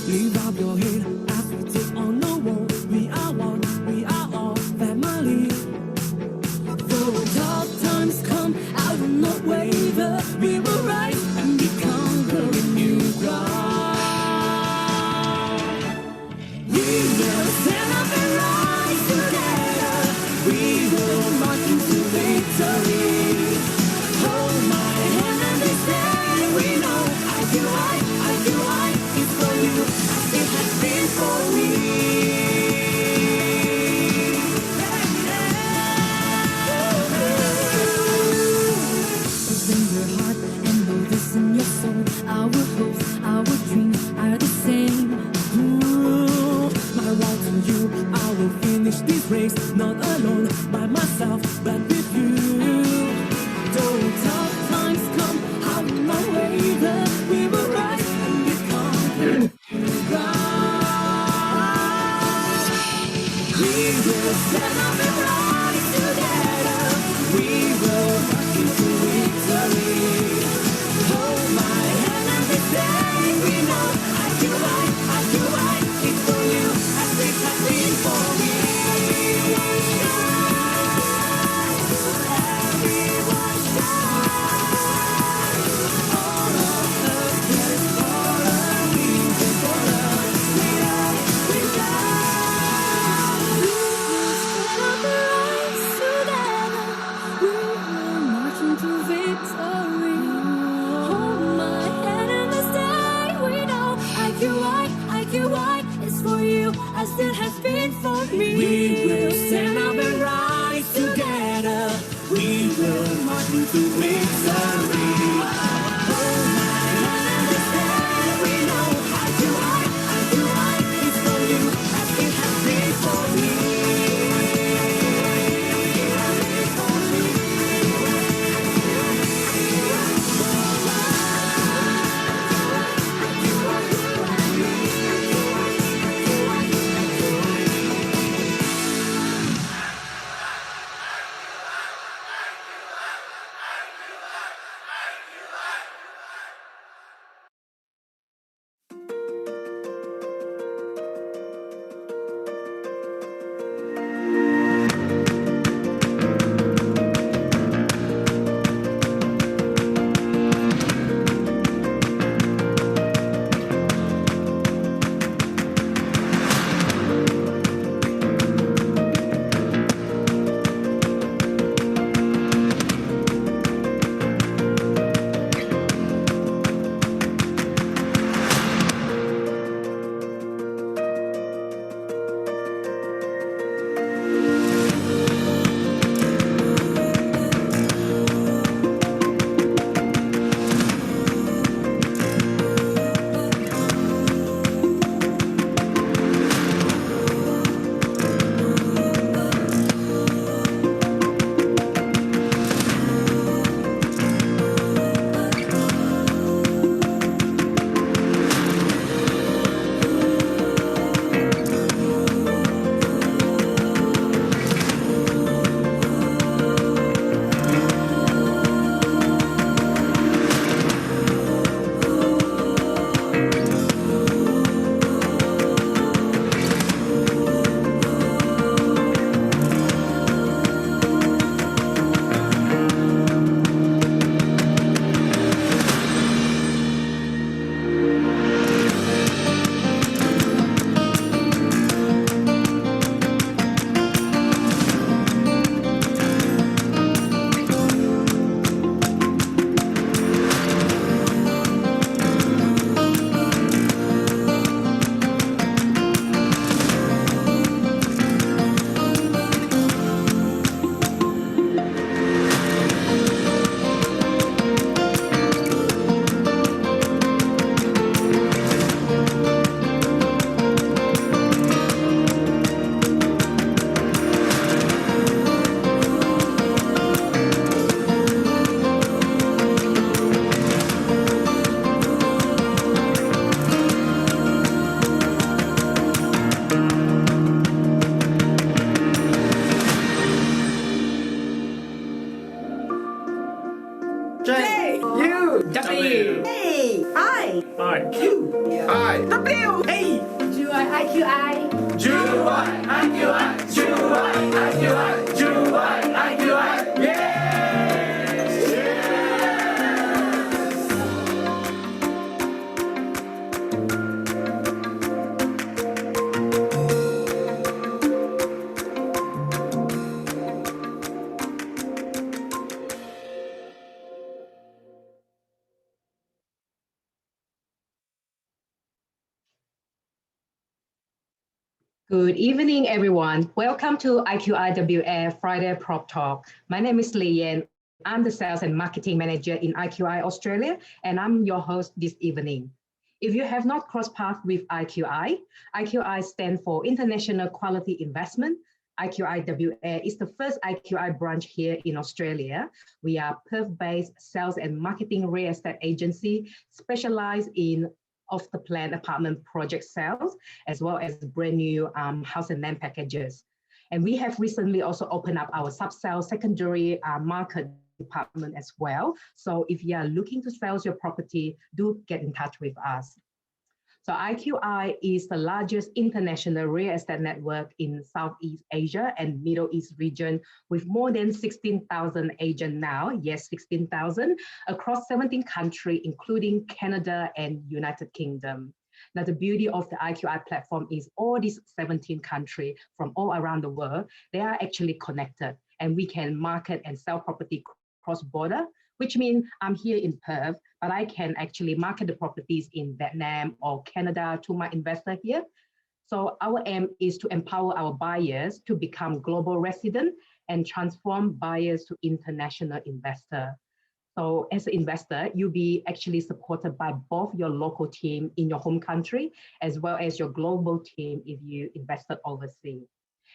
Leave up your head as we take on the wall. We are one, we are all family. Though tough times come, I will not waver. We will rise and become the new ground. We will stand up and rise together. We will march into victory. Hold my hand and they say we know IQI is for you as it has been for me. In your heart and know this in your soul. Our hopes, our dreams are the same. My vow to you, I will finish this race, not alone by myself, but with you. Though tough times come, I will not waver. We will rise and become the new ground. We will stand up and rise together. We will march into victory. Hold my hand and they say we know IQI is for you as it has been for me. Everyone shine. All of us get fallen. We will follow. We shine. We will stand up and rise together. We will march into victory. Hold my hand and they say we know IQI is for you as it has been for me. We will stand up and rise together. We will march into victory. Hold my hand and they say we know IQI is for you as it has been for me. Hey! Juai IQI. Juai IQI, Juai IQI, Juai IQI. Yeah! Good evening, everyone. Welcome to IQI WA Friday Prop Talk. My name is Lee Yen. I'm the Sales and Marketing Manager in IQI Australia, and I'm your host this evening. If you have not crossed paths with IQI, IQI stands for International Quality Investment. IQI WA is the first IQI branch here in Australia. We are Perth-based sales and marketing real estate agency specialized in off-the-plan apartment project sales, as well as brand new house and land packages. And we have recently also opened up our sub-sale secondary market department as well. So if you are looking to sell your property, do get in touch with us. So IQI is the largest international real estate network in Southeast Asia and Middle East region with more than 16,000 agents now, yes, 16,000, across 17 countries, including Canada and United Kingdom. Now, the beauty of the IQI platform is all these 17 countries from all around the world, they are actually connected, and we can market and sell property cross-border, which means I'm here in Perth, but I can actually market the properties in Vietnam or Canada to my investor here. So our aim is to empower our buyers to become global resident and transform buyers to international investor. So as an investor, you'll be actually supported by both your local team in your home country, as well as your global team if you invested overseas.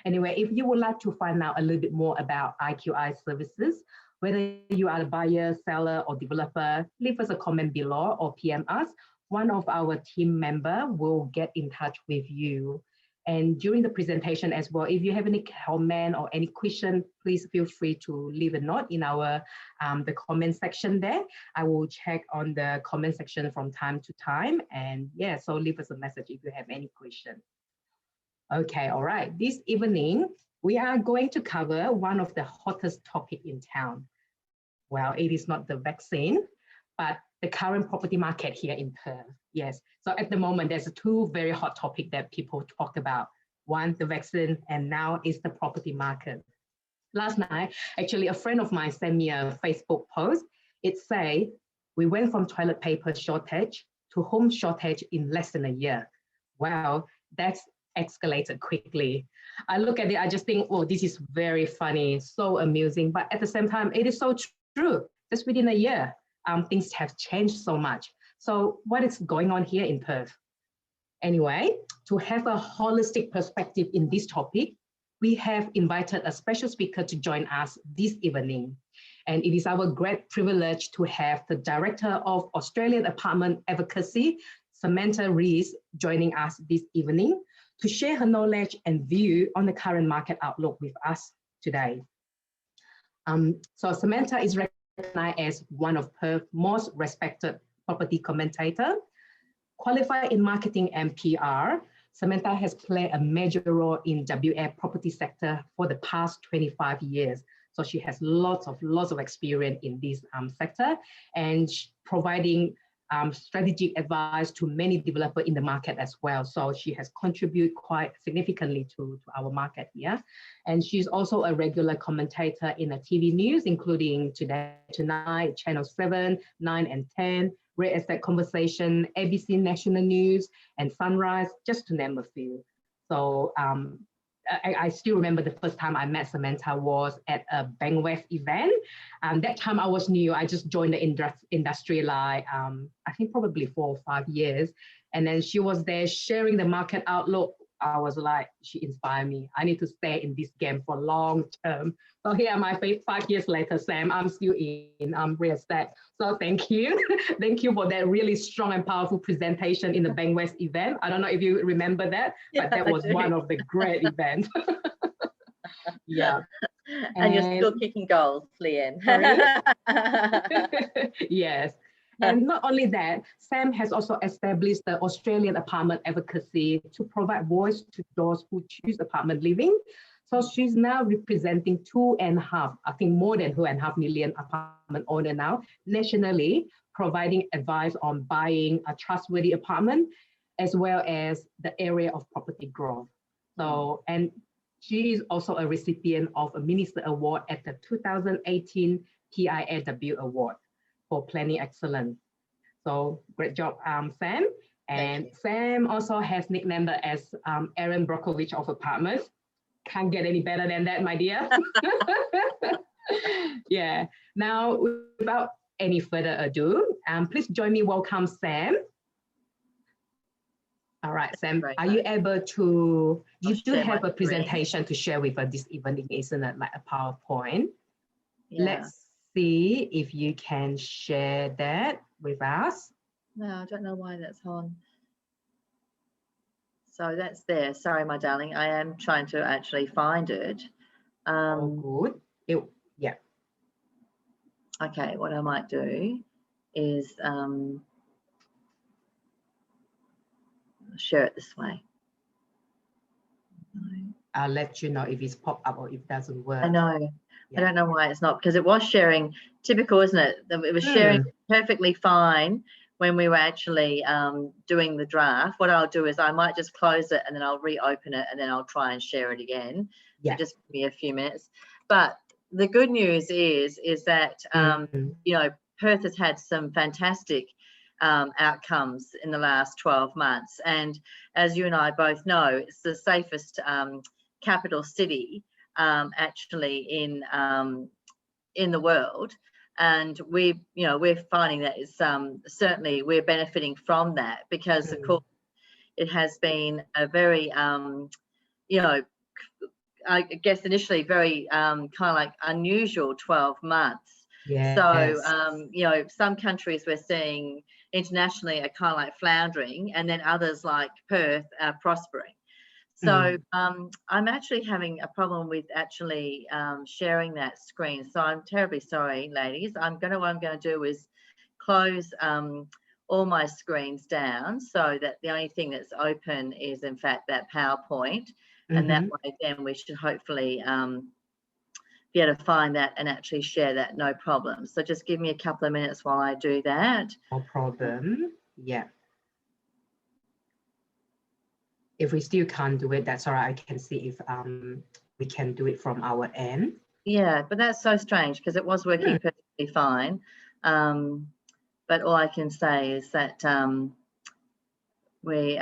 Anyway, if you would like to find out a little bit more about IQI services, whether you are a buyer, seller, or developer, leave us a comment below or PM us. One of our team members will get in touch with you. And during the presentation as well, if you have any comment or any question, please feel free to leave a note in our the comment section there. I will check on the comment section from time to time. And yeah, so leave us a message if you have any question. Okay, all right. This evening, we are going to cover one of the hottest topics in town. Well, it is not the vaccine, but the current property market here in Perth. Yes, so at the moment, there's two very hot topics that people talk about. One, the vaccine, and now is the property market. Last night, actually, a friend of mine sent me a Facebook post. It say, we went from toilet paper shortage to home shortage in less than a year. Wow, that's escalated quickly. I look at it, I just think, oh, this is very funny, so amusing, but at the same time, it is so true. Just within a year, things have changed so much. So what is going on here in Perth? Anyway, to have a holistic perspective in this topic, we have invited a special speaker to join us this evening. And it is our great privilege to have the Director of Australian Apartment Advocacy, Samantha Rees, joining us this evening to share her knowledge and view on the current market outlook with us today. So Samantha is recognized as one of Perth's most respected property commentator. Qualified in marketing and PR, Samantha has played a major role in WA property sector for the past 25 years. So she has lots of experience in this sector and providing strategic advice to many developers in the market as well. So she has contributed quite significantly to our market here. And she's also a regular commentator in the TV news, including Today Tonight, Channel 7, 9 and 10, Real Estate Conversation, ABC National News, and Sunrise, just to name a few. So I still remember the first time I met Samantha was at a Bankwest event. That time I was new. I just joined the industry like, I think probably 4 or 5 years. And then she was there sharing the market outlook. I was like, she inspired me. I need to stay in this game for long term. So here am I 5 years later, Sam, I'm still in real estate. So thank you. Thank you for that really strong and powerful presentation in the Bankwest event. I don't know if you remember that, but that was one of the great events. Yeah. And you're still kicking goals, Leanne. Yes. And not only that, Sam has also established the Australian Apartment Advocacy to provide voice to those who choose apartment living. So she's now representing 2.5, I think more than 2.5 million apartment owners now nationally, providing advice on buying a trustworthy apartment, as well as the area of property growth. So, and she is also a recipient of a Minister Award at the 2018 PIAW Award for Planning Excellence. So great job, Sam. And Sam also has nicknamed her as Aaron Brockovich of Apartments. Can't get any better than that, my dear. Yeah. Now, without any further ado, please join me welcome Sam. All right, Sam, are you able to, you do have a presentation to share with us this evening, isn't it? Like a PowerPoint. Yeah. Let's see if you can share that with us. No, I don't know why that's on. So that's there. Sorry, my darling. I am trying to actually find it. Oh, good. Yeah. Okay, what I might do is share it this way. I'll let you know if it's popped up or if it doesn't work. I know. Yeah. I don't know why it's not, because it was sharing, typical, isn't it? It was sharing perfectly fine when we were actually doing the draft. What I'll do is I might just close it and then I'll reopen it and then I'll try and share it again. Yeah. So just give me a few minutes. But the good news is that, you know, Perth has had some fantastic outcomes in the last 12 months. And as you and I both know, it's the safest capital city actually in the world. And we're finding that it's certainly we're benefiting from that, because of course it has been a very you know, I guess initially very kind of like unusual 12 months. Yes. So you know, some countries we're seeing internationally are kind of like floundering, and then others like Perth are prospering. So I'm actually having a problem with actually sharing that screen. So I'm terribly sorry, ladies. what I'm going to do is close all my screens down so that the only thing that's open is in fact that PowerPoint. And that way then we should hopefully be able to find that and actually share that, no problem. So just give me a couple of minutes while I do that. No problem. Yeah. If we still can't do it, that's all right. I can see if we can do it from our end. Yeah, but that's so strange because it was working perfectly fine. But all I can say is that we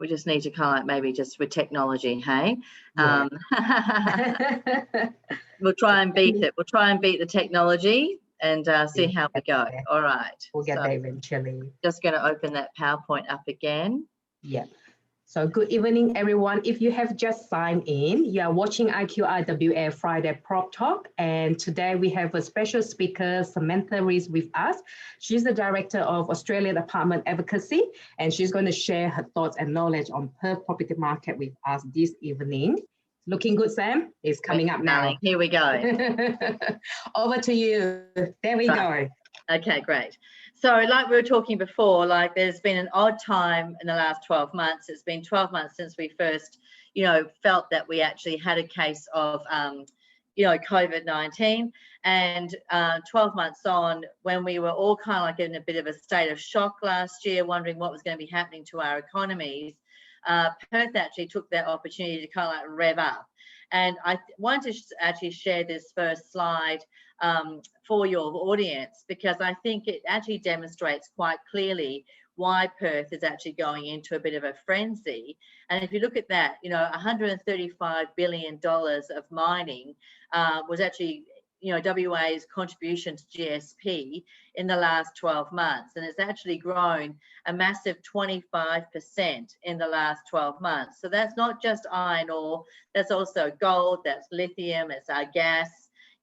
just need to kind of maybe just with technology, hey? Yeah. We'll try and beat it. We'll try and beat the technology and see how we go. All right. We'll get there eventually. Just going to open that PowerPoint up again. Yeah. So good evening, everyone. If you have just signed in, you are watching IQI WA Friday Prop Talk. And today we have a special speaker, Samantha Rees, with us. She's the Director of Australian Apartment Advocacy, and she's going to share her thoughts and knowledge on Perth property market with us this evening. Looking good, Sam? It's coming up now. Here we go. Over to you. There we go. Okay, great. So like we were talking before, like there's been an odd time in the last 12 months. It's been 12 months since we first, you know, felt that we actually had a case of, you know, COVID-19. And 12 months on, when we were all kind of like in a bit of a state of shock last year, wondering what was going to be happening to our economies, Perth actually took that opportunity to kind of like rev up. And I wanted to actually share this first slide for your audience, because I think it actually demonstrates quite clearly why Perth is actually going into a bit of a frenzy. And if you look at that, you know, $135 billion of mining was actually, you know, WA's contribution to GSP in the last 12 months. And it's actually grown a massive 25% in the last 12 months. So that's not just iron ore, that's also gold, that's lithium, it's our gas.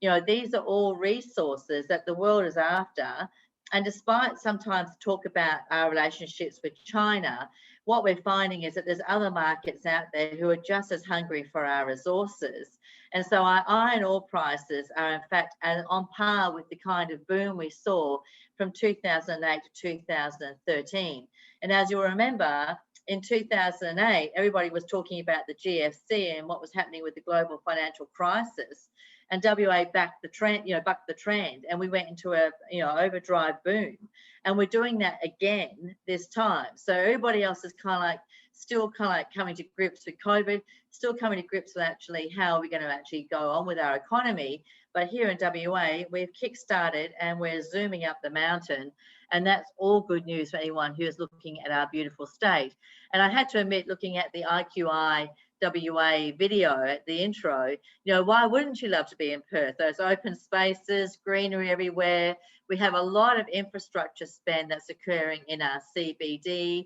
You know, these are all resources that the world is after. And despite sometimes talk about our relationships with China, what we're finding is that there's other markets out there who are just as hungry for our resources. And so our iron ore prices are in fact on par with the kind of boom we saw from 2008 to 2013. And as you'll remember, in 2008, everybody was talking about the GFC and what was happening with the global financial crisis. And WA backed the trend, bucked the trend, and we went into a, overdrive boom. And we're doing that again this time. So everybody else is still coming to grips with COVID, still coming to grips with actually how we're going to actually go on with our economy. But here in WA, we've kick-started and we're zooming up the mountain. And that's all good news for anyone who is looking at our beautiful state. And I had to admit, looking at the IQI WA video at the intro, why wouldn't you love to be in Perth? Those open spaces, greenery everywhere. We have a lot of infrastructure spend that's occurring in our CBD,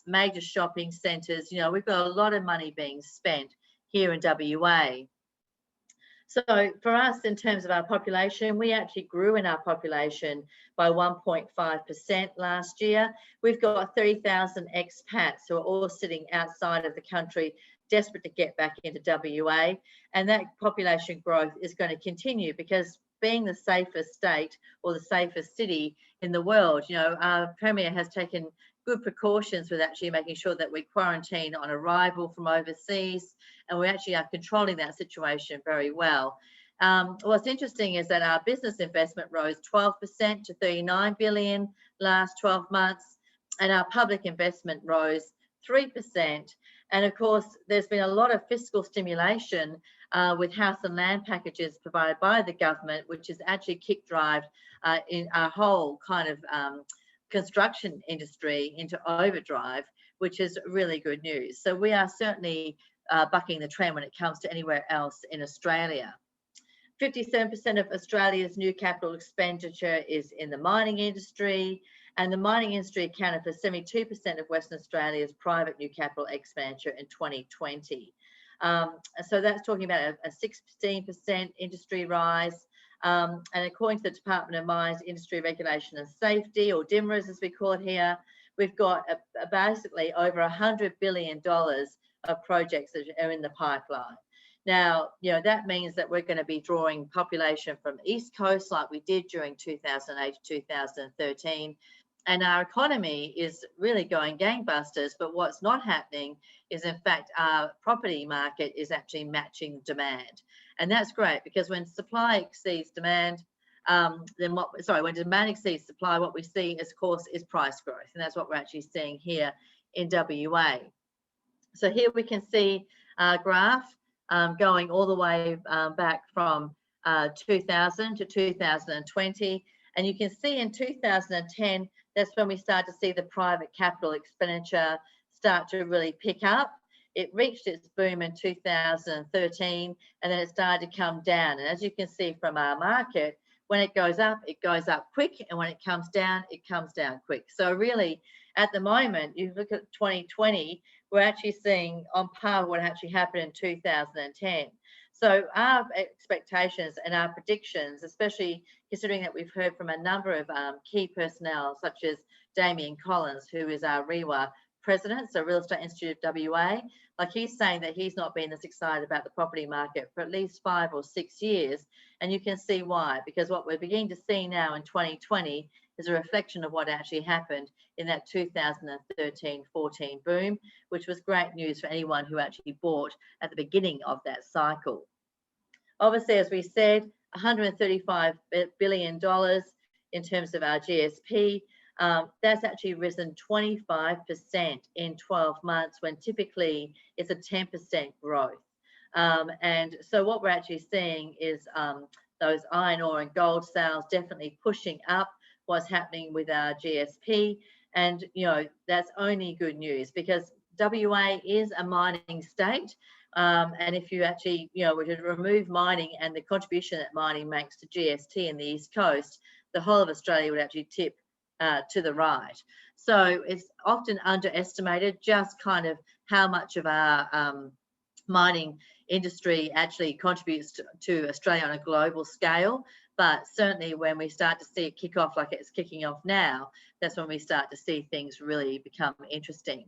major shopping centres. We've got a lot of money being spent here in WA. So for us, in terms of our population, we actually grew in our population by 1.5% last year. We've got 30,000 expats who are all sitting outside of the country, desperate to get back into WA. And that population growth is going to continue because being the safest state or the safest city in the world, our Premier has taken good precautions with actually making sure that we quarantine on arrival from overseas, and we actually are controlling that situation very well. What's interesting is that our business investment rose 12% to 39 billion last 12 months, and our public investment rose 3%. And of course, there's been a lot of fiscal stimulation with house and land packages provided by the government, which has actually kick-drived in our whole kind of construction industry into overdrive, which is really good news. So we are certainly bucking the trend when it comes to anywhere else in Australia. 57% of Australia's new capital expenditure is in the mining industry, and the mining industry accounted for 72% of Western Australia's private new capital expenditure in 2020. So that's talking about a 16% industry rise. And according to the Department of Mines, Industry Regulation and Safety, or DMRS as we call it here, we've got basically over $100 billion of projects that are in the pipeline. Now, that means that we're going to be drawing population from East Coast like we did during 2008 to 2013. And our economy is really going gangbusters, but what's not happening is, in fact, our property market is actually matching demand. And that's great, because when supply exceeds demand, when demand exceeds supply, what we see, of course, is price growth. And that's what we're actually seeing here in WA. So here we can see a graph going all the way back from 2000 to 2020. And you can see in 2010, that's when we start to see the private capital expenditure start to really pick up. It reached its boom in 2013, and then it started to come down. And as you can see from our market, when it goes up quick, and when it comes down quick. So really, at the moment, you look at 2020, we're actually seeing on par with what actually happened in 2010. So our expectations and our predictions, especially considering that we've heard from a number of key personnel, such as Damien Collins, who is our REWA president, so Real Estate Institute of WA, like he's saying that he's not been as excited about the property market for at least 5 or 6 years. And you can see why, because what we're beginning to see now in 2020 is a reflection of what actually happened in that 2013-14 boom, which was great news for anyone who actually bought at the beginning of that cycle. Obviously, as we said, $135 billion in terms of our GSP. That's actually risen 25% in 12 months, when typically it's a 10% growth. And so what we're actually seeing is those iron ore and gold sales definitely pushing up what's happening with our GSP. And, that's only good news, because WA is a mining state. And if you actually, were to remove mining and the contribution that mining makes to GST in the East Coast, the whole of Australia would actually tip to the right. So it's often underestimated just kind of how much of our mining industry actually contributes to Australia on a global scale. But certainly when we start to see it kick off like it's kicking off now, that's when we start to see things really become interesting.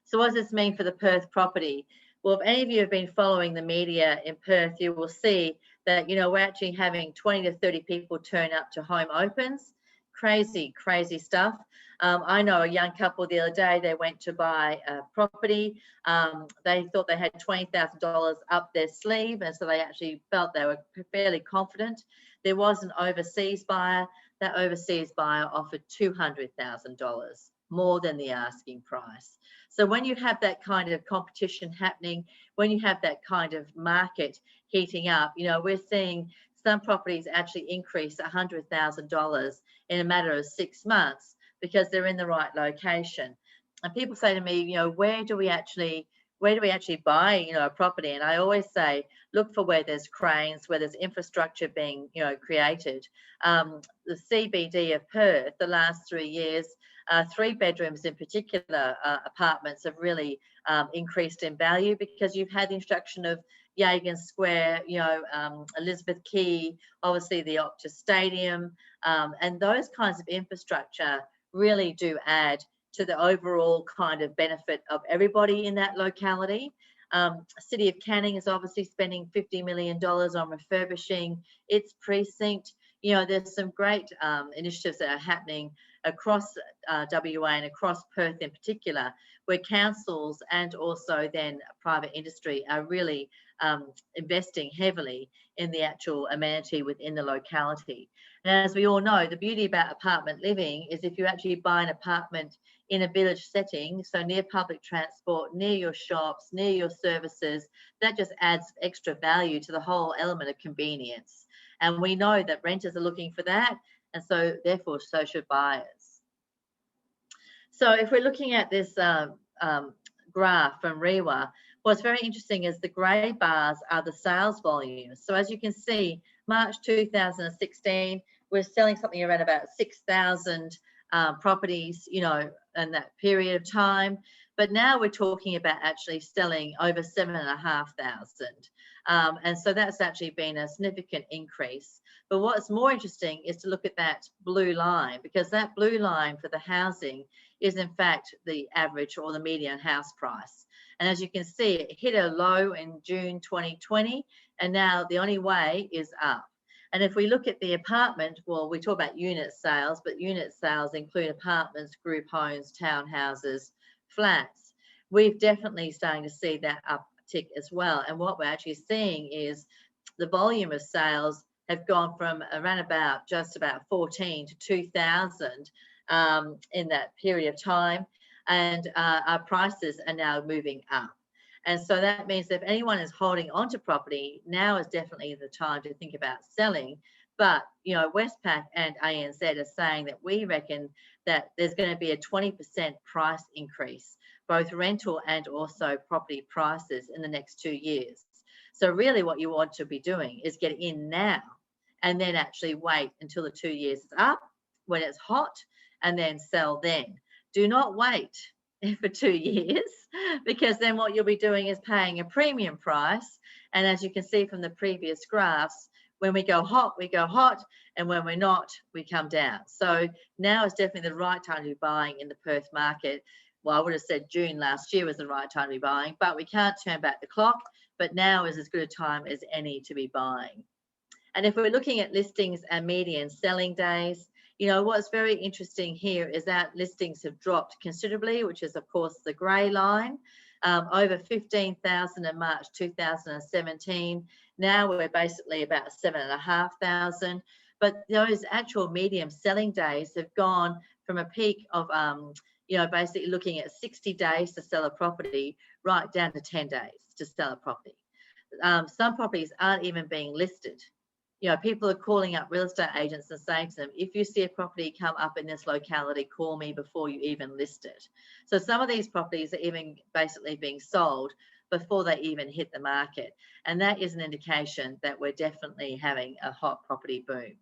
So what does this mean for the Perth property? Well, if any of you have been following the media in Perth, you will see that, you know, we're actually having 20 to 30 people turn up to home opens. Crazy, crazy stuff. I know a young couple the other day, they went to buy a property. They thought they had $20,000 up their sleeve, and so they actually felt they were fairly confident. There was an overseas buyer. That overseas buyer offered $200,000, more than the asking price. So when you have that kind of competition happening, when you have that kind of market heating up, you know, we're seeing some properties actually increase $100,000 in a matter of 6 months because they're in the right location. And people say to me, you know, where do we actually buy, you know, a property? And I always say, look for where there's cranes, where there's infrastructure being, you know, created. The CBD of Perth, the last 3 years, 3 bedrooms in particular, apartments have really increased in value because you've had the introduction of Yagan Square, you know, Elizabeth Quay, obviously the Optus Stadium, and those kinds of infrastructure really do add to the overall kind of benefit of everybody in that locality. City of Canning is obviously spending $50 million on refurbishing its precinct. You know, there's some great initiatives that are happening across WA and across Perth in particular, where councils and also then private industry are really investing heavily in the actual amenity within the locality. And as we all know, the beauty about apartment living is if you actually buy an apartment in a village setting, so near public transport, near your shops, near your services, that just adds extra value to the whole element of convenience. And we know that renters are looking for that, and so therefore so should buyers. So if we're looking at this graph from REWA, what's very interesting is the grey bars are the sales volumes. So as you can see, March 2016, we're selling something around about 6,000 properties, you know, in that period of time. But now we're talking about actually selling over 7,500. And so that's actually been a significant increase. But what's more interesting is to look at that blue line, because that blue line for the housing is in fact the average or the median house price. And as you can see, it hit a low in June 2020, and now the only way is up. And if we look at the apartment, well, we talk about unit sales, but unit sales include apartments, group homes, townhouses, flats. We've definitely starting to see that uptick as well. And what we're actually seeing is the volume of sales have gone from around about just about 14 to 2,000 in that period of time. And our prices are now moving up. And so that means that if anyone is holding onto property, now is definitely the time to think about selling. But, you know, Westpac and ANZ are saying that we reckon that there's going to be a 20% price increase, both rental and also property prices in the next 2 years. So really what you want to be doing is get in now and then actually wait until the 2 years is up when it's hot and then sell then. Do not wait for 2 years, because then what you'll be doing is paying a premium price. And as you can see from the previous graphs, when we go hot, and when we're not, we come down. So now is definitely the right time to be buying in the Perth market. Well, I would have said June last year was the right time to be buying, but we can't turn back the clock. But now is as good a time as any to be buying. And if we're looking at listings and median selling days, you know, what's very interesting here is that listings have dropped considerably, which is, of course, the grey line, over 15,000 in March 2017. Now we're basically about 7,500. But those actual medium selling days have gone from a peak of, you know, basically looking at 60 days to sell a property right down to 10 days to sell a property. Some properties aren't even being listed. You know, people are calling up real estate agents and saying to them, if you see a property come up in this locality, call me before you even list it. So some of these properties are even basically being sold before they even hit the market. And that is an indication that we're definitely having a hot property boom.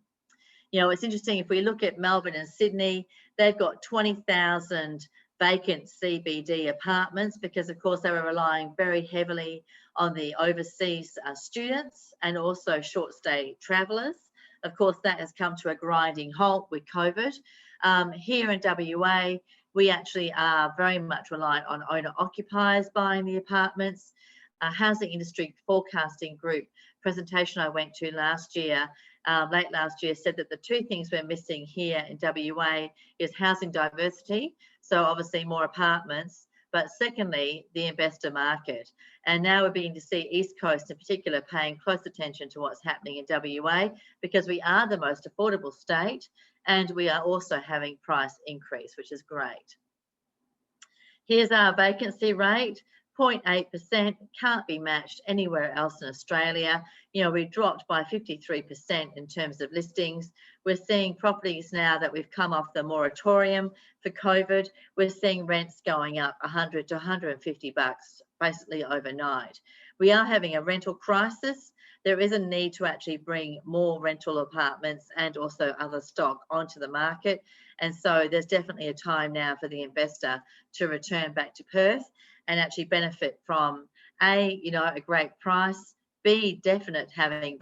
You know, it's interesting, if we look at Melbourne and Sydney, they've got 20,000 vacant CBD apartments because, of course, they were relying very heavily on the overseas students and also short stay travellers. Of course, that has come to a grinding halt with COVID. Here in WA, we actually are very much reliant on owner-occupiers buying the apartments. Housing Industry Forecasting Group presentation I went to last year, late last year, said that the two things we're missing here in WA is housing diversity, so obviously more apartments, but secondly, the investor market. And now we're beginning to see East Coast in particular paying close attention to what's happening in WA, because we are the most affordable state and we are also having price increase, which is great. Here's our vacancy rate. 0.8%, can't be matched anywhere else in Australia. You know, we dropped by 53% in terms of listings. We're seeing properties now that we've come off the moratorium for COVID. We're seeing rents going up 100 to 150 bucks basically overnight. We are having a rental crisis. There is a need to actually bring more rental apartments and also other stock onto the market. And so there's definitely a time now for the investor to return back to Perth and actually benefit from A, you know, a great price, B, definitely having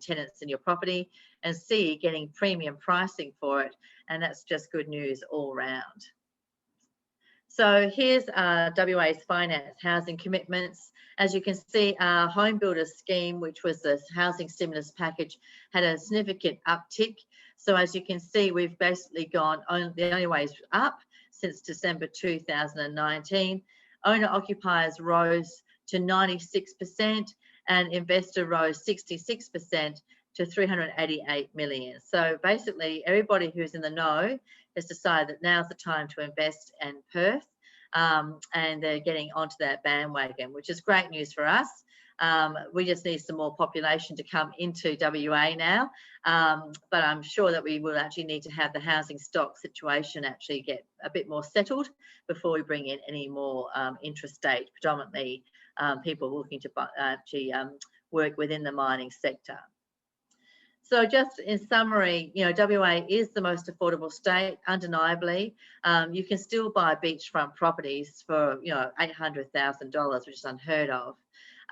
tenants in your property, and C, getting premium pricing for it. And that's just good news all round. So here's WA's finance housing commitments. As you can see, our home builder scheme, which was the housing stimulus package, had a significant uptick. So as you can see, we've basically gone the only way is up since December 2019. Owner occupiers rose to 96% and investor rose 66% to 388 million. So basically everybody who's in the know has decided that now's the time to invest in Perth, and they're getting onto that bandwagon, which is great news for us. We just need some more population to come into WA now, but I'm sure that we will actually need to have the housing stock situation actually get a bit more settled before we bring in any more intrastate, predominantly people looking to actually work within the mining sector. So just in summary, you know, WA is the most affordable state, undeniably. You can still buy beachfront properties for, you know, $800,000, which is unheard of.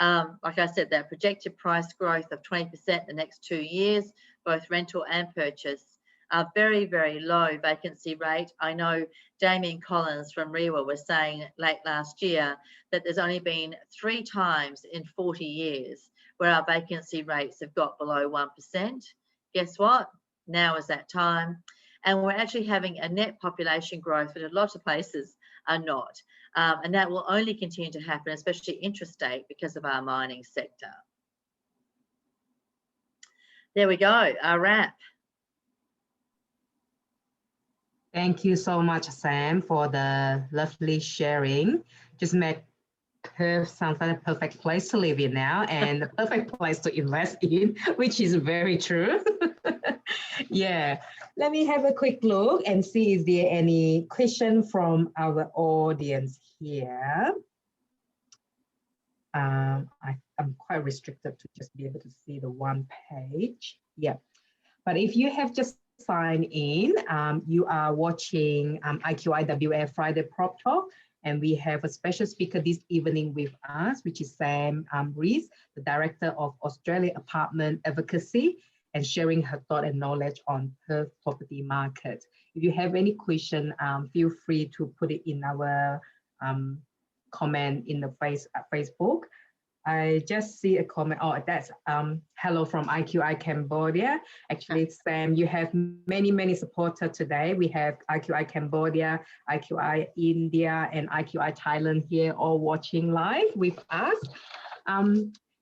Like I said, that projected price growth of 20% the next 2 years, both rental and purchase, are very, very low vacancy rate. I know Damien Collins from REWA was saying late last year that there's only been 3 times in 40 years where our vacancy rates have got below 1%. Guess what? Now is that time. And we're actually having a net population growth, but a lot of places are not. And that will only continue to happen, especially intrastate, because of our mining sector. There we go, our wrap. Thank you so much, Sam, for the lovely sharing. Just make Perth sounds like a perfect place to live in now and the perfect place to invest in, which is very true. Yeah, let me have a quick look and see if there are any questions from our audience here. I'm quite restricted to just be able to see the one page. Yeah, but if you have just signed in, you are watching IQI WA Friday Prop Talk. And we have a special speaker this evening with us, which is Sam Rees, the Director of Australia Apartment Advocacy, and sharing her thought and knowledge on Perth property market. If you have any question, feel free to put it in our comment in the Facebook. I just see a comment. Oh, that's hello from IQI Cambodia. Actually, Sam, you have many supporters today. We have IQI Cambodia, IQI India, and IQI Thailand here all watching live with us.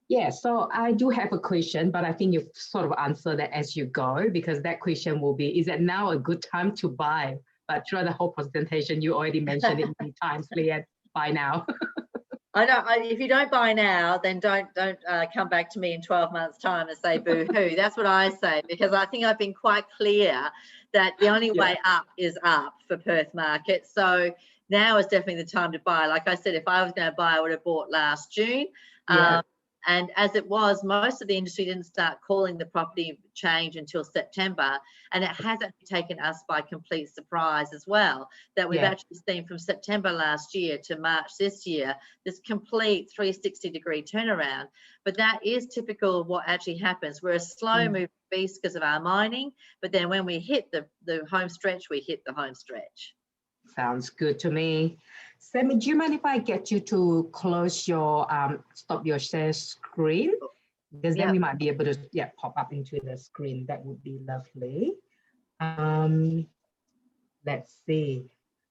Yeah, so I do have a question, but I think you sort of answer that as you go, because that question will be, is it now a good time to buy? But throughout the whole presentation, you already mentioned it many times, Leah, buy now. I know, if you don't buy now, then don't come back to me in 12 months' time and say boo-hoo. That's what I say, because I think I've been quite clear that the only way up is up for Perth market. So now is definitely the time to buy. Like I said, if I was going to buy, I would have bought last June. And as it was, most of the industry didn't start calling the property change until September. And it has actually taken us by complete surprise as well, that we've actually seen from September last year to March this year, this complete 360-degree turnaround. But that is typical of what actually happens. We're a slow moving beast because of our mining, but then when we hit the home stretch, we hit the home stretch. Sounds good to me. Sammy, do you mind if I get you to close your, stop your share screen? Because then we might be able to pop up into the screen. That would be lovely. Let's see.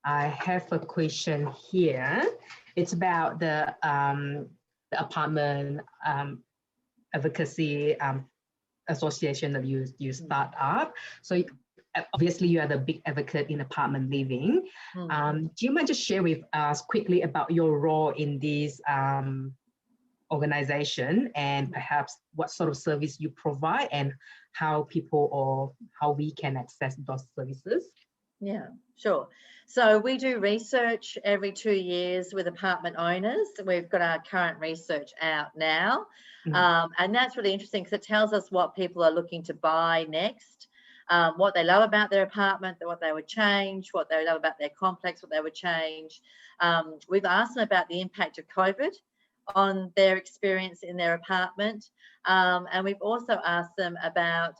I have a question here. It's about the apartment advocacy association that you start up. So obviously you are the big advocate in apartment living. Do you mind just share with us quickly about your role in this organization, and perhaps what sort of service you provide and how people or how we can access those services? Yeah, sure. So we do research every 2 years with apartment owners. We've got our current research out now. And that's really interesting because it tells us what people are looking to buy next, what they love about their apartment, what they would change, what they love about their complex, what they would change. We've asked them about the impact of COVID on their experience in their apartment. And we've also asked them about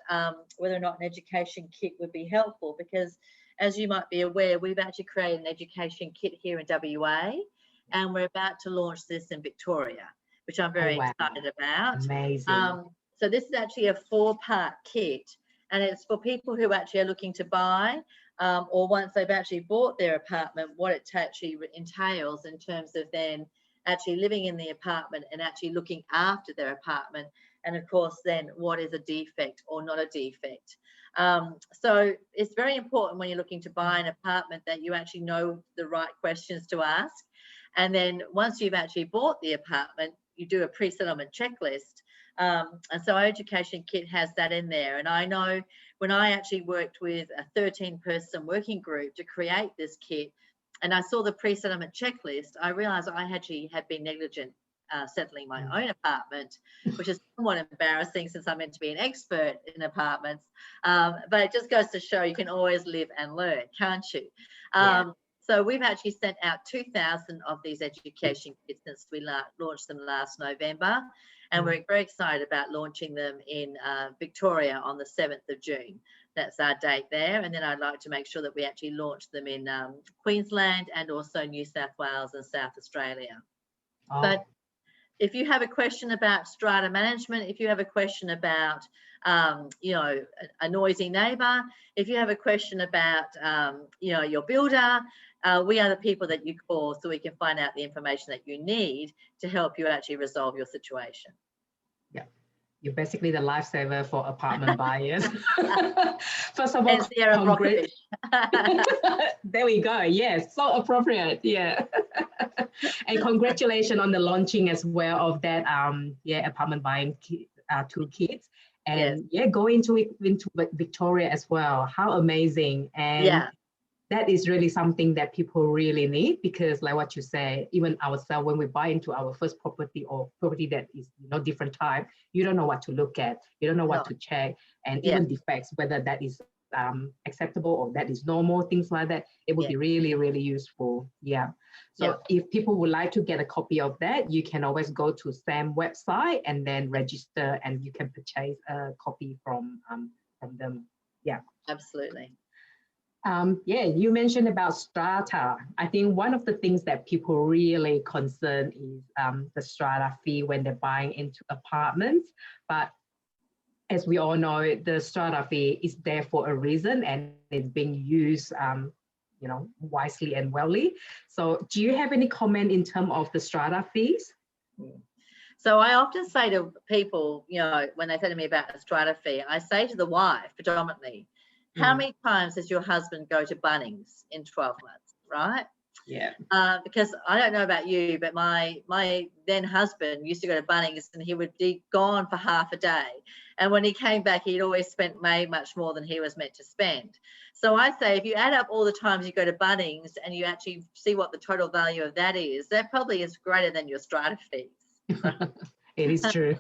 whether or not an education kit would be helpful, because as you might be aware, we've actually created an education kit here in WA, and we're about to launch this in Victoria, which I'm very excited about. Amazing. So this is actually a 4-part kit, and it's for people who actually are looking to buy, or once they've actually bought their apartment, what it actually entails in terms of then actually living in the apartment and actually looking after their apartment. And of course, then what is a defect or not a defect. So it's very important when you're looking to buy an apartment that you actually know the right questions to ask. And then once you've actually bought the apartment, you do a pre-settlement checklist. And so our education kit has that in there. And I know when I actually worked with a 13-person working group to create this kit, and I saw the pre-settlement checklist, I realized I actually had been negligent settling my own apartment, which is somewhat embarrassing since I'm meant to be an expert in apartments. But it just goes to show you can always live and learn, can't you? So we've actually sent out 2,000 of these education kits since we launched them last November. And we're very excited about launching them in Victoria on the 7th of June. That's our date there. And then I'd like to make sure that we actually launch them in Queensland and also New South Wales and South Australia. But if you have a question about strata management, if you have a question about, you know, a noisy neighbour, if you have a question about, you know, your builder, we are the people that you call so we can find out the information that you need to help you actually resolve your situation. Yeah, you're basically the lifesaver for apartment buyers. First of all, there we go. Yes, so appropriate. Yeah. And congratulations on the launching as well of that apartment buying toolkit. And going into Victoria as well. How amazing. And that is really something that people really need, because like what you say, even ourselves, when we buy into our first property or property that is, you know, different type, you don't know what to look at, you don't know what to check, and even defects, whether that is acceptable or that is normal, things like that, it would be really, really useful. So if people would like to get a copy of that, you can always go to Sam's website and then register, and you can purchase a copy from them. Absolutely. You mentioned about strata. I think one of the things that people really concern is the strata fee when they're buying into apartments. But as we all know, the strata fee is there for a reason, and it's being used, you know, wisely and wellly. So do you have any comment in terms of the strata fees? So I often say to people, you know, when they say to me about a strata fee, I say to the wife predominantly, how many times does your husband go to Bunnings in 12 months, right? Yeah. Because I don't know about you, but my then husband used to go to Bunnings and he would be gone for half a day. And when he came back, he'd always spent way much more than he was meant to spend. So I say, if you add up all the times you go to Bunnings and you actually see what the total value of that is, that probably is greater than your strata fees. It is true.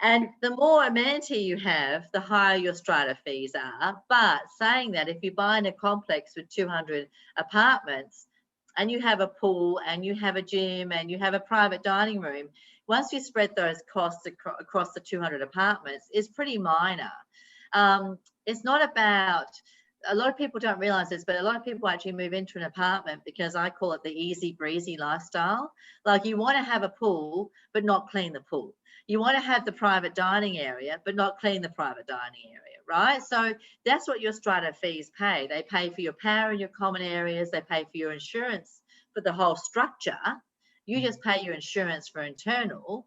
And the more amenity you have, the higher your strata fees are. But saying that, if you buy in a complex with 200 apartments and you have a pool and you have a gym and you have a private dining room, once you spread those costs across the 200 apartments, it's pretty minor. It's not about, a lot of people don't realize this, but a lot of people actually move into an apartment because I call it the easy breezy lifestyle. Like, you want to have a pool, but not clean the pool. You want to have the private dining area, but not clean the private dining area, right? So that's what your strata fees pay. They pay for your power in your common areas. They pay for your insurance for the whole structure. You just pay your insurance for internal.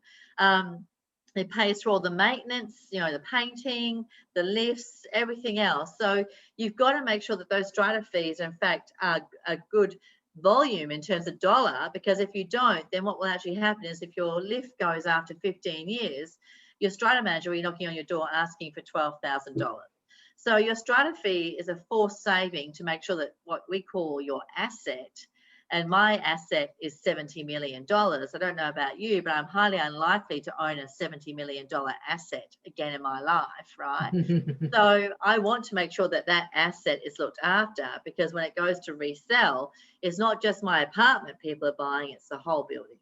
It pays for all the maintenance, you know, the painting, the lifts, everything else. So you've got to make sure that those strata fees, in fact, are a good volume in terms of dollar, because if you don't, then what will actually happen is if your lift goes after 15 years, your strata manager will be knocking on your door asking for $12,000. So your strata fee is a forced saving to make sure that what we call your asset, and my asset is $70 million. I don't know about you, but I'm highly unlikely to own a $70 million asset again in my life, right? So I want to make sure that that asset is looked after, because when it goes to resell, it's not just my apartment people are buying, it's the whole building.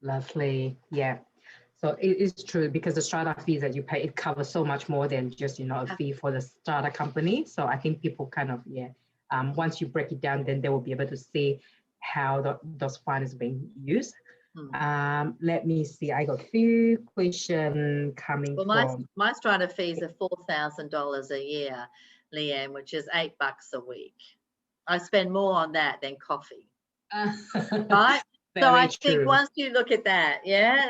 Lovely. Yeah. So it is true, because the strata fees that you pay, it covers so much more than just, you know, a fee for the strata company. So I think people kind of, once you break it down, then they will be able to see how those funds are being used. Let me see. I got a few questions coming from. My strata fees are $4,000 a year, Leanne, which is $8 a week. I spend more on that than coffee. Right? So I think once you look at that,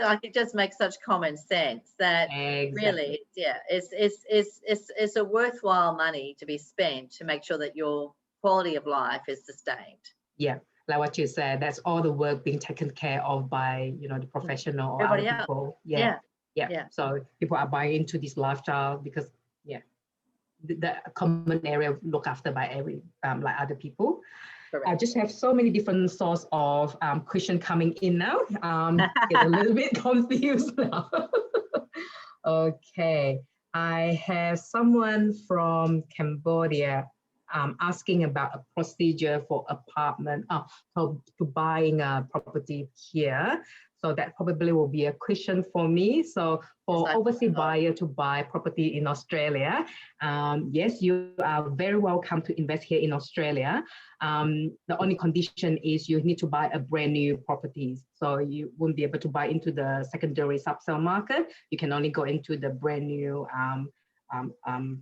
like, it just makes such common sense that really, it's a worthwhile money to be spent to make sure that your quality of life is sustained. Yeah, like what you said, that's all the work being taken care of by, you know, the professional or other people. Yeah. So people are buying into this lifestyle because the common area looked after by like other people. Correct. I just have so many different sorts of questions coming in now. Get a little bit confused now. Okay, I have someone from Cambodia asking about a procedure for apartment, to buying a property here. So that probably will be a question for me. So for overseas buyer to buy property in Australia, yes, you are very welcome to invest here in Australia. The only condition is you need to buy a brand new property. So you won't be able to buy into the secondary subsale market. You can only go into the brand new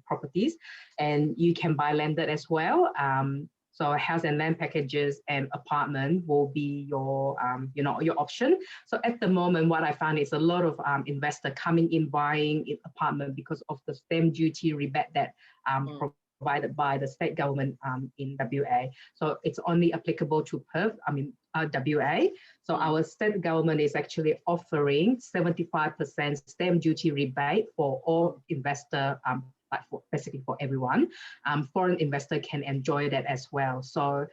properties, and you can buy landed as well. So house and land packages and apartment will be your, your option. So at the moment, what I found is a lot of investors coming in buying an apartment because of the stamp duty rebate that provided by the state government in WA. So it's only applicable to Perth, WA. So our state government is actually offering 75% stamp duty rebate for all investor, basically for everyone. Foreign investor can enjoy that as well. So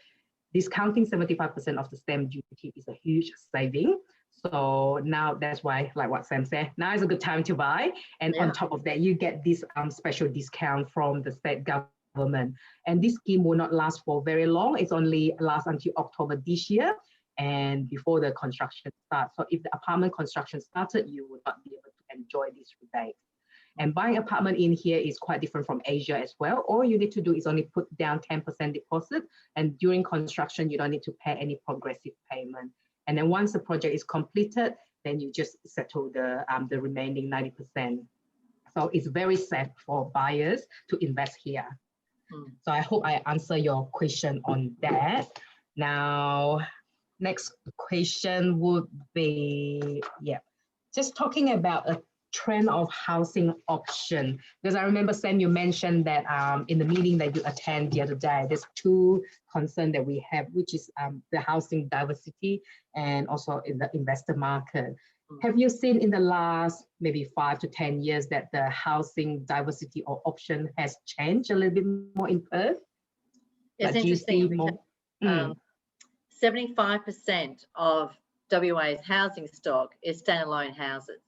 discounting 75% of the stamp duty is a huge saving. So now that's why, like what Sam said, now is a good time to buy. And on top of that, you get this special discount from the state government. And this scheme will not last for very long. It's only lasts until October this year and before the construction starts. So if the apartment construction started, you would not be able to enjoy this rebate. And buying apartment in here is quite different from Asia as well. All you need to do is only put down 10% deposit. And during construction, you don't need to pay any progressive payment. And then once the project is completed, then you just settle the remaining 90%. So it's very safe for buyers to invest here. So I hope I answer your question on that. Now, next question would be, just talking about a trend of housing option, because I remember, Sam, you mentioned that in the meeting that you attend the other day, there's two concerns that we have, which is the housing diversity and also in the investor market. Have you seen in the last maybe 5 to 10 years that the housing diversity or option has changed a little bit more in Perth? It's interesting. 75% of WA's housing stock is standalone houses.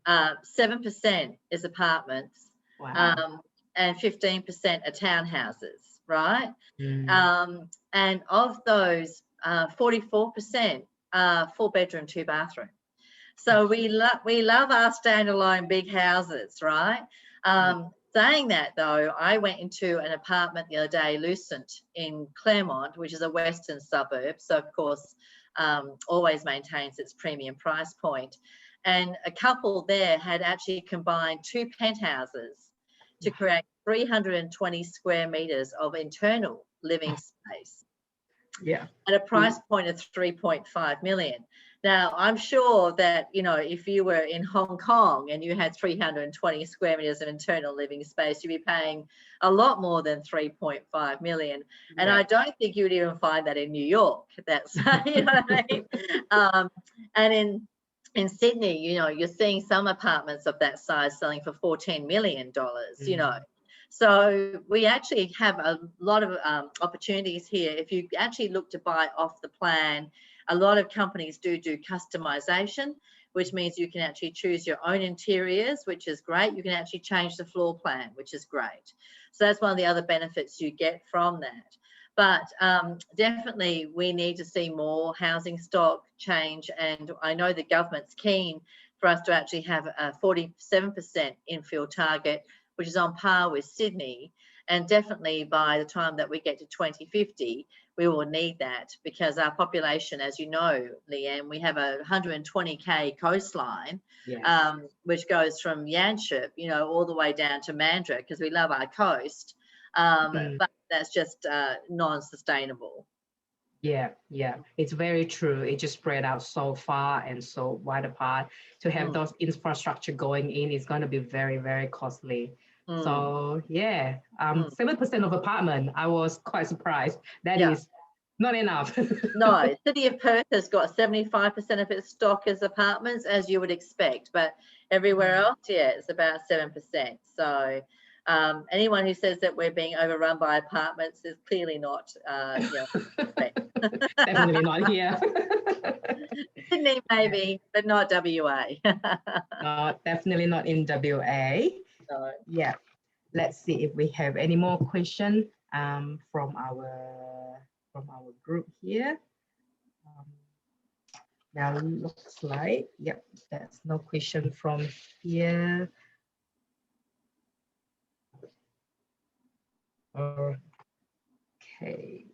7% is apartments. Wow. And 15% are townhouses, right? Mm. And of those, 44% are 4-bedroom, 2-bathroom. So we love our standalone big houses, right? Saying that though, I went into an apartment the other day, Lucent, in Claremont, which is a western suburb. So of course, always maintains its premium price point. And a couple there had actually combined 2 penthouses to create 320 square meters of internal living space. Yeah. At a price point of 3.5 million. Now, I'm sure that, you know, if you were in Hong Kong and you had 320 square meters of internal living space, you'd be paying a lot more than 3.5 million. And I don't think you would even find that in New York. That's, you know what I mean? And in Sydney, you know, you're seeing some apartments of that size selling for $14 million, you know. So we actually have a lot of opportunities here. If you actually look to buy off the plan, a lot of companies do customization, which means you can actually choose your own interiors, which is great. You can actually change the floor plan, which is great. So that's one of the other benefits you get from that. But definitely we need to see more housing stock change. And I know the government's keen for us to actually have a 47% infill target, which is on par with Sydney. And definitely by the time that we get to 2050, we will need that, because our population, as you know, Leanne, we have a 120k coastline, which goes from Yanchep, you know, all the way down to Mandurah, because we love our coast. But that's just non-sustainable. Yeah, it's very true. It just spread out so far and so wide apart. To have those infrastructure going in is going to be very, very costly. So yeah, 7% of apartment. I was quite surprised. That is not enough. No, City of Perth has got 75% of its stock as apartments, as you would expect, but everywhere else, it's about 7%. So anyone who says that we're being overrun by apartments is clearly not. Definitely not here. Sydney maybe, but not WA. No, definitely not in WA. No. Yeah, let's see if we have any more questions from our group here. Now looks like, there's no question from here. Okay,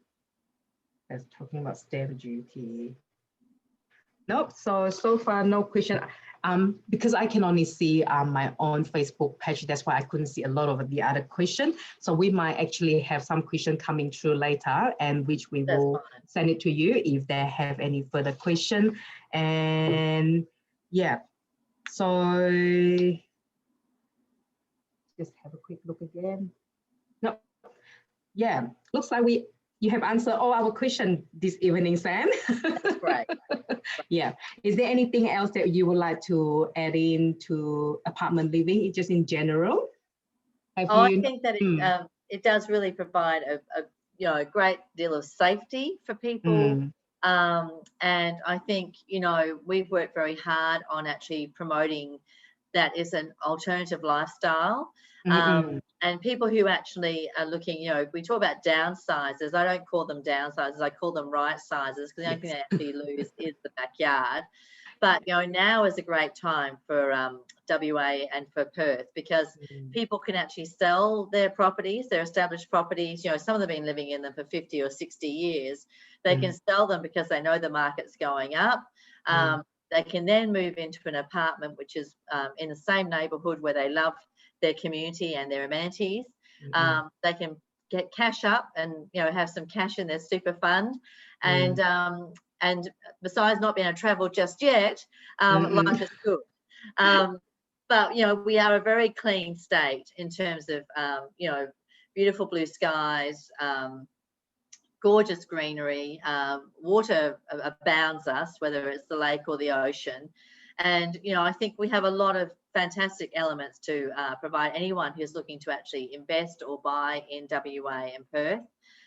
that's talking about stamp duty. Nope, so far no question. Because I can only see my own Facebook page, that's why I couldn't see a lot of the other questions. So we might actually have some question coming through later, and which we will send it to you if they have any further question. And yeah, so just have a quick look again. No, yeah, looks like you have answered all our questions this evening, Sam. That's great. Yeah. Is there anything else that you would like to add in to apartment living, just in general? I think that it does really provide a great deal of safety for people. And I think, you know, we've worked very hard on actually promoting that as an alternative lifestyle. And people who actually are looking, you know, we talk about downsizers. I don't call them downsizers. I call them right sizers, because the only thing they actually lose is the backyard. But, you know, now is a great time for WA and for Perth, because people can actually sell their properties, their established properties. You know, some of them have been living in them for 50 or 60 years. They can sell them because they know the market's going up. They can then move into an apartment which is in the same neighbourhood where they love their community and their amenities. They can get cash up and, you know, have some cash in their super fund. And besides not being able to travel just yet, life is good. But, you know, we are a very clean state in terms of, you know, beautiful blue skies, gorgeous greenery, water abounds us, whether it's the lake or the ocean. And, you know, I think we have a lot of fantastic elements to provide anyone who's looking to actually invest or buy in WA and Perth.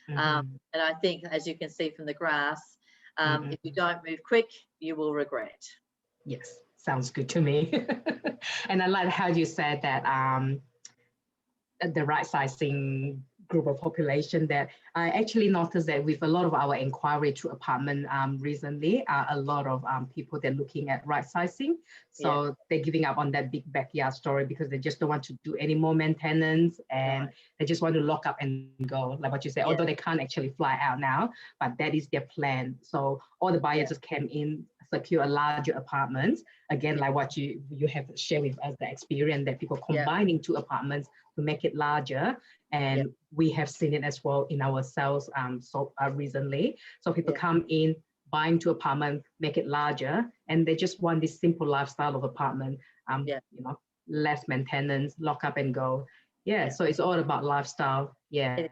And I think, as you can see from the graphs, If you don't move quick, you will regret. Yes, sounds good to me. And I like how you said that the right sizing group of population, that I actually noticed that with a lot of our inquiry to apartment recently, a lot of people, they're looking at right sizing. So they're giving up on that big backyard story because they just don't want to do any more maintenance, and they just want to lock up and go, like what you said, although they can't actually fly out now, but that is their plan. So all the buyers just came in, secure a larger apartment. Again, like what you have shared with us, the experience that people combining two apartments to make it larger. And we have seen it as well in our sales recently. So people come in, buying two apartments, make it larger, and they just want this simple lifestyle of apartment, you know, less maintenance, lock up and go. So it's all about lifestyle. Yeah.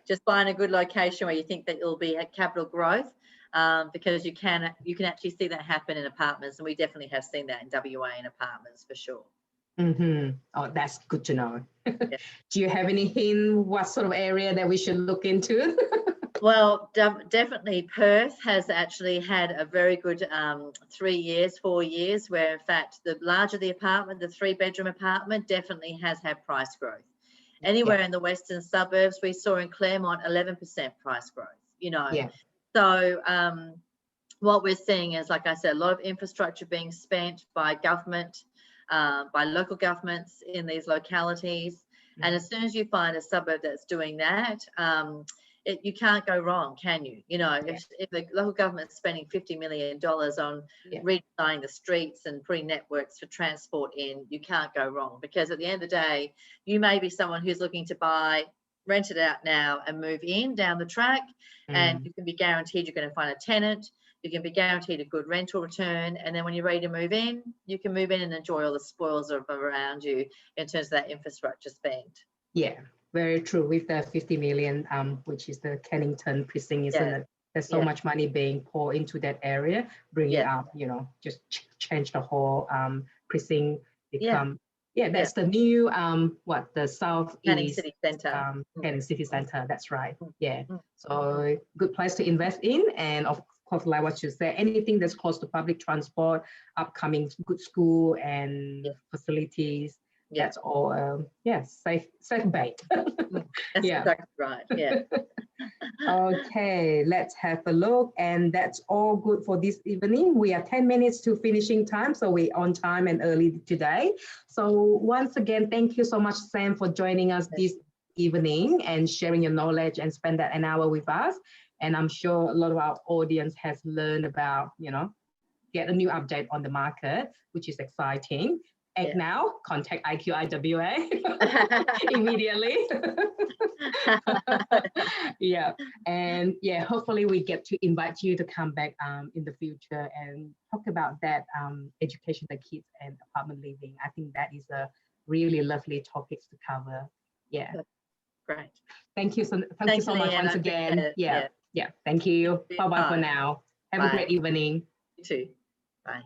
Just find a good location where you think that it'll be at capital growth, because you can actually see that happen in apartments, and we definitely have seen that in WA in apartments for sure. Oh, that's good to know. Do you have any hint what sort of area that we should look into? Well, definitely Perth has actually had a very good 3 years, 4 years, where in fact the larger the apartment, the 3-bedroom apartment definitely has had price growth. Anywhere in the western suburbs, we saw in Claremont 11% price growth, you know. So what we're seeing is, like I said, a lot of infrastructure being spent by government, by local governments in these localities. And as soon as you find a suburb that's doing that, you can't go wrong, can you? You know, if the local government's spending $50 million on redesigning the streets and putting networks for transport in, you can't go wrong, because at the end of the day, you may be someone who's looking to buy, rent it out now and move in down the track, and you can be guaranteed you're going to find a tenant. You can be guaranteed a good rental return, and then when you're ready to move in, you can move in and enjoy all the spoils of around you in terms of that infrastructure spend. Yeah, very true. With the 50 million, which is the Kennington precinct, isn't it? There's so much money being poured into that area, bringing up, you know, just change the whole precinct, become, that's the new, the Southeast Canning City Centre. Canning City Centre, that's right. So good place to invest in, and of course, like what you said, anything that's close to public transport, upcoming good school and facilities, that's all, safe bet. That's exactly right, Okay, let's have a look, and that's all good for this evening. We are 10 minutes to finishing time, so we're on time and early today. So once again, thank you so much, Sam, for joining us this evening and sharing your knowledge and spend that an hour with us. And I'm sure a lot of our audience has learned about, you know, get a new update on the market, which is exciting. And now contact IQI WA immediately. And hopefully we get to invite you to come back in the future and talk about that education of kids and apartment living. I think that is a really lovely topic to cover. Great. Thank you so much once again. Thank you. Bye-bye for now. Have a great evening. You too. Bye.